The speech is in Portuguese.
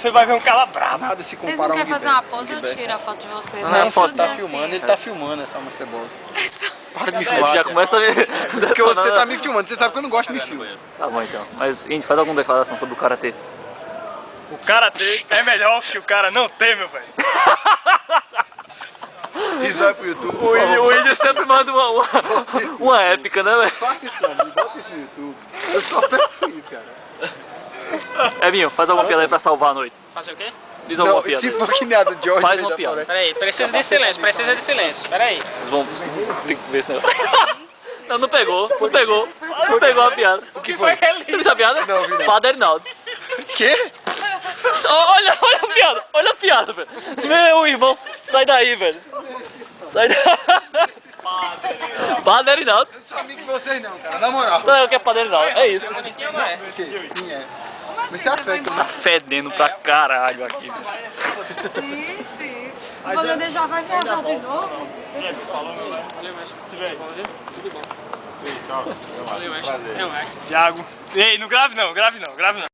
você vai ver um cara brabo. Nada se Vocês compara não a um querem fazer uma pose? Eu tiro a foto de vocês. Não, foto tá filmando, ele tá filmando essa uma cebosa. Para de me filmar. Já começa a ver. Porque você tá me filmando, você sabe que eu não gosto de me filmar. Tá bom então. Mas, seguinte, faz alguma declaração sobre o Karatê. O karatê é melhor que o cara não tem, meu velho. Isso vai pro YouTube. O Whindersson sempre manda uma épica, né, velho? Faça isso pra mim, bota isso no YouTube. Eu só peço isso, cara. Evinho, faz alguma piada aí pra salvar a noite. Fazer o quê? Diz alguma Não, piada. se for que nem a do George, Faz uma piada. Peraí, precisa de silêncio, precisa de silêncio. Peraí. Vocês vão ter que ver esse negócio. Não, não pegou a piada. O que foi que ele Você viu essa piada? Não, vi não. Padre Erinaldo. Quê? Olha a piada, velho. Meu irmão, sai daí, velho. Sai daí. Padre Erinaldo. Eu não sou amigo de vocês não, cara, na moral. Não, eu quero Padre Erinaldo, é isso. Sim, é. Mas você afeta, Tá fedendo pra caralho aqui. Sim, sim. O Vander já vai viajar de novo? Thiago. Ei, não grave não, grave não, grave não.